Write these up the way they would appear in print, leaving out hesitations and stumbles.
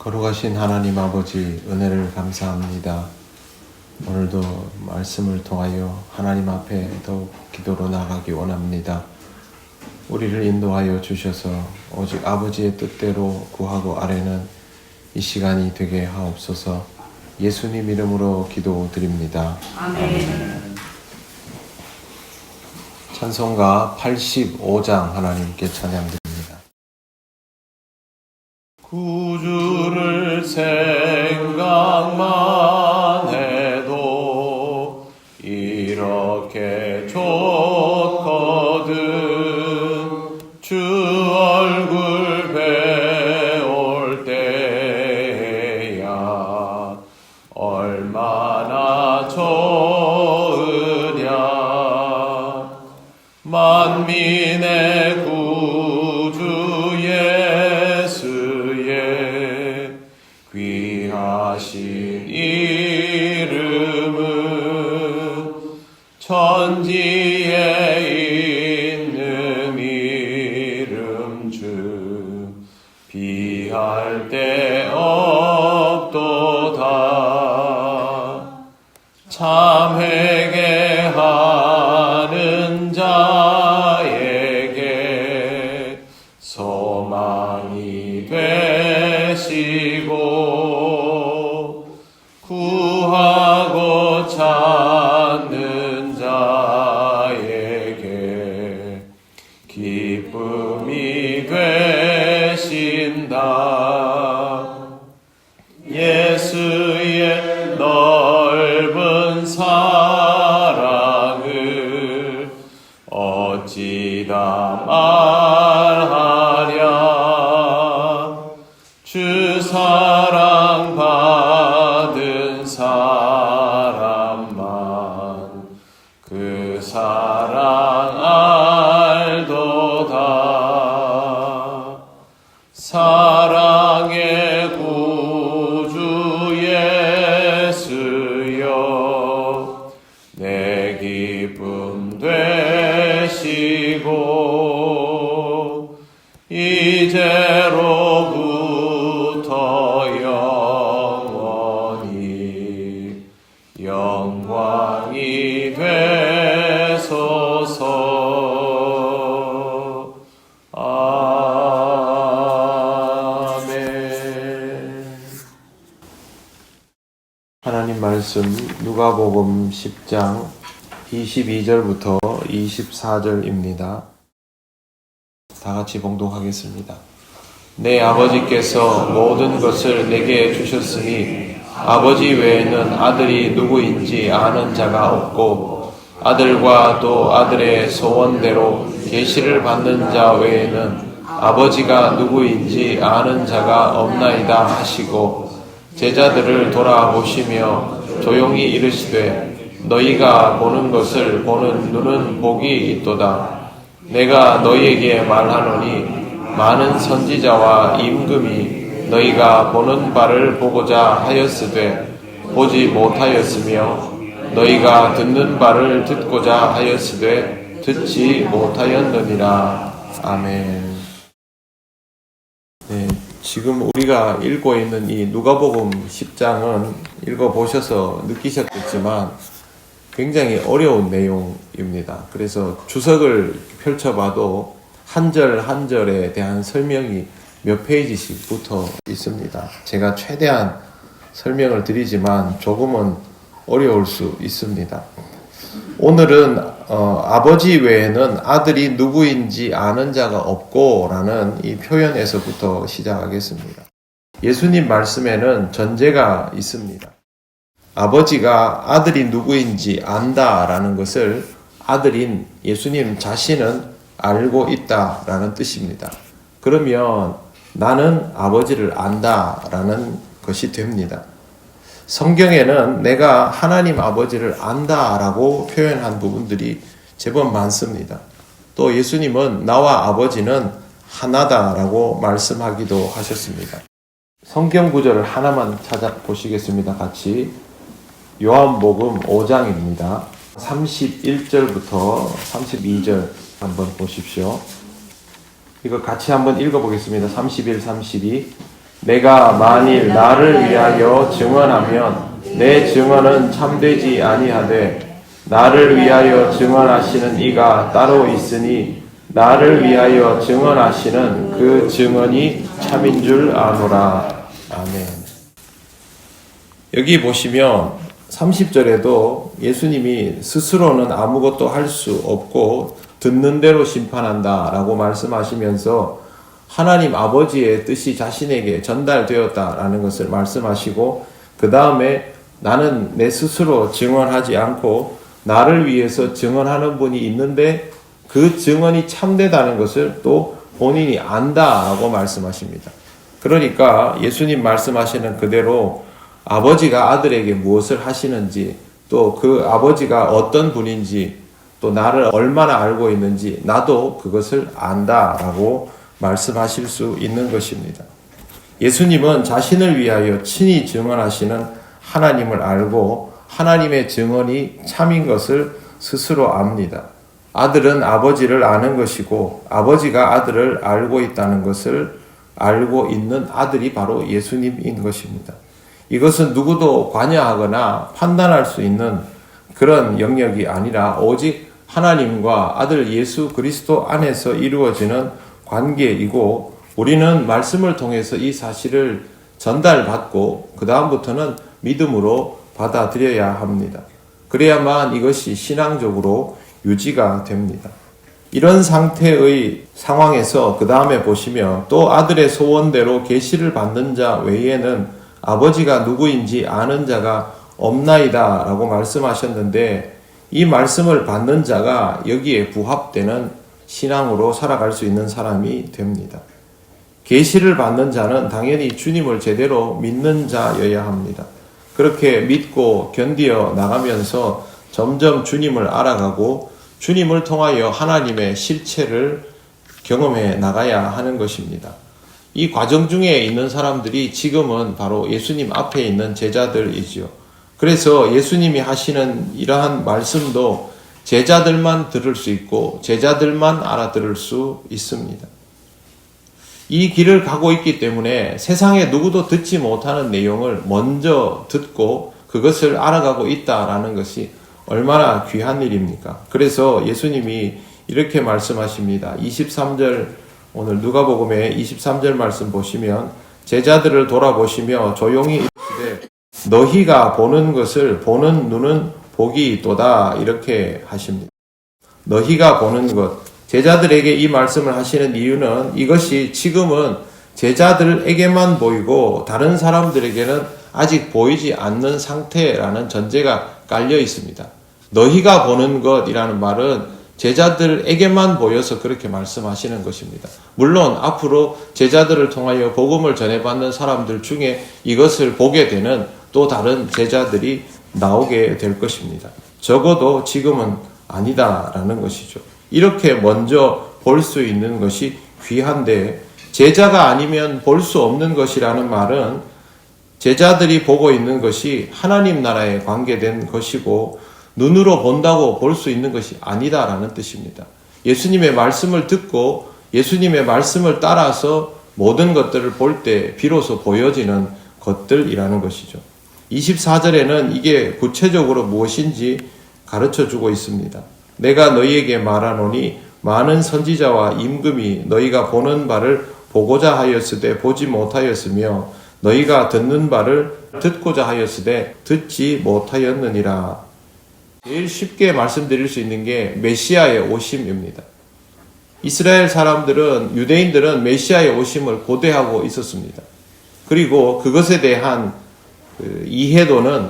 거룩하신 하나님 아버지, 은혜를 감사합니다. 오늘도 말씀을 통하여 하나님 앞에 더욱 기도로 나가기 원합니다. 우리를 인도하여 주셔서 오직 아버지의 뜻대로 구하고 아뢰는 이 시간이 되게 하옵소서. 예수님 이름으로 기도드립니다. 아멘. 찬송가 85장 하나님께 찬양드립니다. 구주를 생각만 해도 이렇게 좋거든. 주 얼굴 배울 때야 얼마나 좋으랴. 만민의 구주 예수의 귀하신 이름은 천지에 있는 이름 중 비할 데 없도다. 참 회개하는 자에게 소망이 되시고 구하고 찾는 자에게 기쁨이 되신다. 예수의 넓은 사랑을 어찌다 말하랴. 주 사랑 받은 사람만 그 사랑 알도다. 사랑의 구주 예수여 내 기쁨 되시고 이제로부터 영원히 영광이 되소서. 아멘. 하나님 말씀 누가복음 10장 22절부터 24절입니다. 다 같이 봉독하겠습니다. 내 아버지께서 모든 것을 내게 주셨으니 아버지 외에는 아들이 누구인지 아는 자가 없고 아들과 또 아들의 소원대로 계시를 받는 자 외에는 아버지가 누구인지 아는 자가 없나이다 하시고 제자들을 돌아보시며 조용히 이르시되 너희가 보는 것을 보는 눈은 복이 있도다. 내가 너희에게 말하노니 많은 선지자와 임금이 너희가 보는 바를 보고자 하였으되 보지 못하였으며 너희가 듣는 바를 듣고자 하였으되 듣지 못하였느니라. 아멘. 네, 지금 우리가 읽고 있는 이 누가복음 10장은 읽어보셔서 느끼셨겠지만 굉장히 어려운 내용입니다. 그래서 주석을 펼쳐봐도 한 절 한 절에 대한 설명이 몇 페이지씩 붙어 있습니다. 제가 최대한 설명을 드리지만 조금은 어려울 수 있습니다. 오늘은 아버지 외에는 아들이 누구인지 아는 자가 없고 라는 이 표현에서부터 시작하겠습니다. 예수님 말씀에는 전제가 있습니다. 아버지가 아들이 누구인지 안다라는 것을 아들인 예수님 자신은 알고 있다라는 뜻입니다. 그러면 나는 아버지를 안다라는 것이 됩니다. 성경에는 내가 하나님 아버지를 안다라고 표현한 부분들이 제법 많습니다. 또 예수님은 나와 아버지는 하나다라고 말씀하기도 하셨습니다. 성경 구절을 하나만 찾아보시겠습니다. 같이 요한복음 5장입니다. 31절부터 32절 한번 보십시오. 이거 같이 한번 읽어보겠습니다. 31, 32. 내가 만일 나를 위하여 증언하면 내 증언은 참되지 아니하되 나를 위하여 증언하시는 이가 따로 있으니 나를 위하여 증언하시는 그 증언이 참인 줄 아노라. 아멘. 여기 보시면 30절에도 예수님이 스스로는 아무것도 할 수 없고 듣는 대로 심판한다 라고 말씀하시면서 하나님 아버지의 뜻이 자신에게 전달되었다라는 것을 말씀하시고, 그 다음에 나는 내 스스로 증언하지 않고 나를 위해서 증언하는 분이 있는데 그 증언이 참되다는 것을 또 본인이 안다라고 말씀하십니다. 그러니까 예수님 말씀하시는 그대로 아버지가 아들에게 무엇을 하시는지, 또 그 아버지가 어떤 분인지, 또 나를 얼마나 알고 있는지 나도 그것을 안다라고 말씀하실 수 있는 것입니다. 예수님은 자신을 위하여 친히 증언하시는 하나님을 알고 하나님의 증언이 참인 것을 스스로 압니다. 아들은 아버지를 아는 것이고 아버지가 아들을 알고 있다는 것을 알고 있는 아들이 바로 예수님인 것입니다. 이것은 누구도 관여하거나 판단할 수 있는 그런 영역이 아니라 오직 하나님과 아들 예수 그리스도 안에서 이루어지는 관계이고, 우리는 말씀을 통해서 이 사실을 전달받고 그 다음부터는 믿음으로 받아들여야 합니다. 그래야만 이것이 신앙적으로 유지가 됩니다. 이런 상태의 상황에서 그 다음에 보시면 또 아들의 소원대로 계시를 받는 자 외에는 아버지가 누구인지 아는 자가 없나이다 라고 말씀하셨는데, 이 말씀을 받는 자가 여기에 부합되는 신앙으로 살아갈 수 있는 사람이 됩니다. 계시를 받는 자는 당연히 주님을 제대로 믿는 자여야 합니다. 그렇게 믿고 견디어 나가면서 점점 주님을 알아가고 주님을 통하여 하나님의 실체를 경험해 나가야 하는 것입니다. 이 과정 중에 있는 사람들이 지금은 바로 예수님 앞에 있는 제자들이지요. 그래서 예수님이 하시는 이러한 말씀도 제자들만 들을 수 있고 제자들만 알아들을 수 있습니다. 이 길을 가고 있기 때문에 세상에 누구도 듣지 못하는 내용을 먼저 듣고 그것을 알아가고 있다라는 것이 얼마나 귀한 일입니까? 그래서 예수님이 이렇게 말씀하십니다. 23절, 오늘 누가복음의 23절 말씀 보시면 제자들을 돌아보시며 조용히 이르시되 너희가 보는 것을 보는 눈은 복이 있도다, 이렇게 하십니다. 너희가 보는 것, 제자들에게 이 말씀을 하시는 이유는 이것이 지금은 제자들에게만 보이고 다른 사람들에게는 아직 보이지 않는 상태라는 전제가 깔려 있습니다. 너희가 보는 것이라는 말은 제자들에게만 보여서 그렇게 말씀하시는 것입니다. 물론 앞으로 제자들을 통하여 복음을 전해받는 사람들 중에 이것을 보게 되는 또 다른 제자들이 나오게 될 것입니다. 적어도 지금은 아니다라는 것이죠. 이렇게 먼저 볼 수 있는 것이 귀한데, 제자가 아니면 볼 수 없는 것이라는 말은 제자들이 보고 있는 것이 하나님 나라에 관계된 것이고 눈으로 본다고 볼 수 있는 것이 아니다라는 뜻입니다. 예수님의 말씀을 듣고 예수님의 말씀을 따라서 모든 것들을 볼 때 비로소 보여지는 것들이라는 것이죠. 24절에는 이게 구체적으로 무엇인지 가르쳐주고 있습니다. 내가 너희에게 말하노니 많은 선지자와 임금이 너희가 보는 바를 보고자 하였으되 보지 못하였으며 너희가 듣는 바를 듣고자 하였으되 듣지 못하였느니라. 제일 쉽게 말씀드릴 수 있는 게 메시아의 오심입니다. 이스라엘 사람들은, 유대인들은 메시아의 오심을 고대하고 있었습니다. 그리고 그것에 대한 이해도는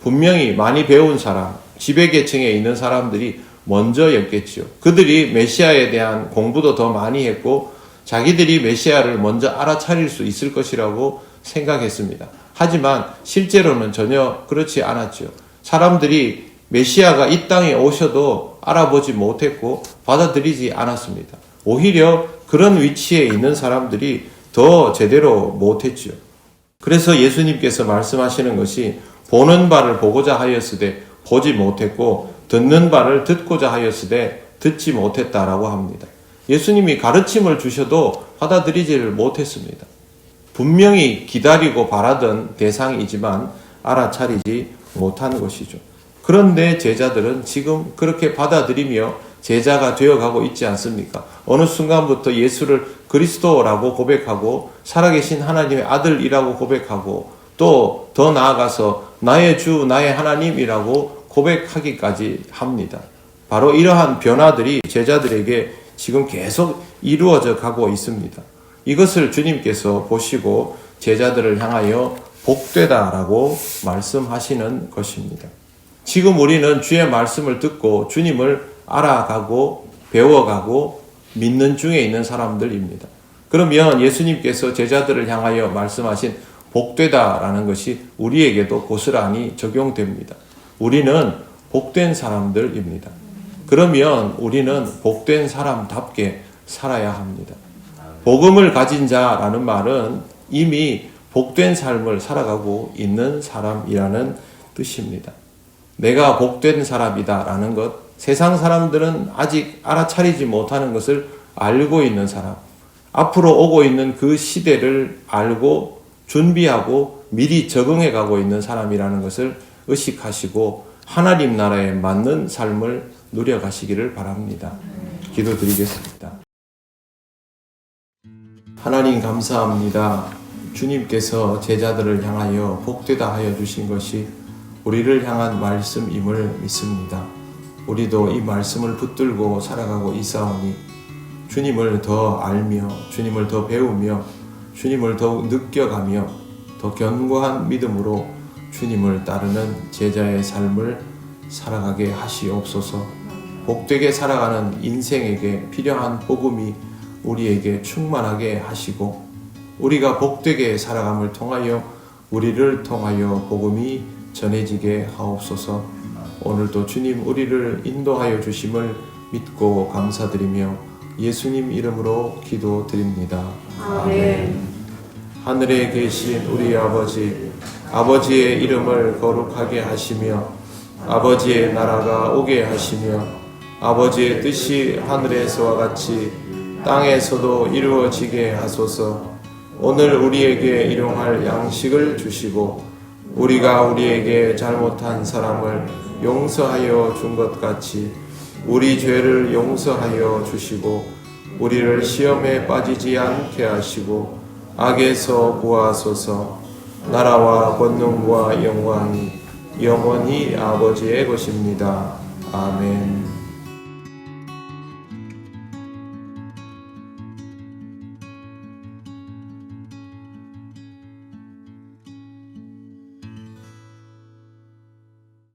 분명히 많이 배운 사람, 지배계층에 있는 사람들이 먼저였겠죠. 그들이 메시아에 대한 공부도 더 많이 했고 자기들이 메시아를 먼저 알아차릴 수 있을 것이라고 생각했습니다. 하지만 실제로는 전혀 그렇지 않았죠. 사람들이 메시아가 이 땅에 오셔도 알아보지 못했고 받아들이지 않았습니다. 오히려 그런 위치에 있는 사람들이 더 제대로 못했죠. 그래서 예수님께서 말씀하시는 것이 보는 바를 보고자 하였으되 보지 못했고 듣는 바를 듣고자 하였으되 듣지 못했다라고 합니다. 예수님이 가르침을 주셔도 받아들이지를 못했습니다. 분명히 기다리고 바라던 대상이지만 알아차리지 못한 것이죠. 그런데 제자들은 지금 그렇게 받아들이며 제자가 되어가고 있지 않습니까? 어느 순간부터 예수를 그리스도라고 고백하고 살아계신 하나님의 아들이라고 고백하고 또 더 나아가서 나의 주, 나의 하나님이라고 고백하기까지 합니다. 바로 이러한 변화들이 제자들에게 지금 계속 이루어져 가고 있습니다. 이것을 주님께서 보시고 제자들을 향하여 복되다라고 말씀하시는 것입니다. 지금 우리는 주의 말씀을 듣고 주님을 알아가고 배워가고 믿는 중에 있는 사람들입니다. 그러면 예수님께서 제자들을 향하여 말씀하신 복되다라는 것이 우리에게도 고스란히 적용됩니다. 우리는 복된 사람들입니다. 그러면 우리는 복된 사람답게 살아야 합니다. 복음을 가진 자라는 말은 이미 복된 삶을 살아가고 있는 사람이라는 뜻입니다. 내가 복된 사람이다라는 것, 세상 사람들은 아직 알아차리지 못하는 것을 알고 있는 사람, 앞으로 오고 있는 그 시대를 알고 준비하고 미리 적응해 가고 있는 사람이라는 것을 의식하시고 하나님 나라에 맞는 삶을 누려가시기를 바랍니다. 기도드리겠습니다. 하나님 감사합니다. 주님께서 제자들을 향하여 복되다 하여 주신 것이 우리를 향한 말씀임을 믿습니다. 우리도 이 말씀을 붙들고 살아가고 있사오니 주님을 더 알며 주님을 더 배우며 주님을 더욱 느껴가며 더 견고한 믿음으로 주님을 따르는 제자의 삶을 살아가게 하시옵소서. 복되게 살아가는 인생에게 필요한 복음이 우리에게 충만하게 하시고 우리가 복되게 살아감을 통하여 우리를 통하여 복음이 전해지게 하옵소서. 오늘도 주님 우리를 인도하여 주심을 믿고 감사드리며 예수님 이름으로 기도드립니다. 아멘. 하늘에 계신 우리 아버지, 아버지의 이름을 거룩하게 하시며 아버지의 나라가 오게 하시며 아버지의 뜻이 하늘에서와 같이 땅에서도 이루어지게 하소서. 오늘 우리에게 일용할 양식을 주시고 우리가 우리에게 잘못한 사람을 용서하여 준 것 같이 우리 죄를 용서하여 주시고 우리를 시험에 빠지지 않게 하시고 악에서 구하소서. 나라와 권능과 영광이 영원히 아버지의 것입니다. 아멘.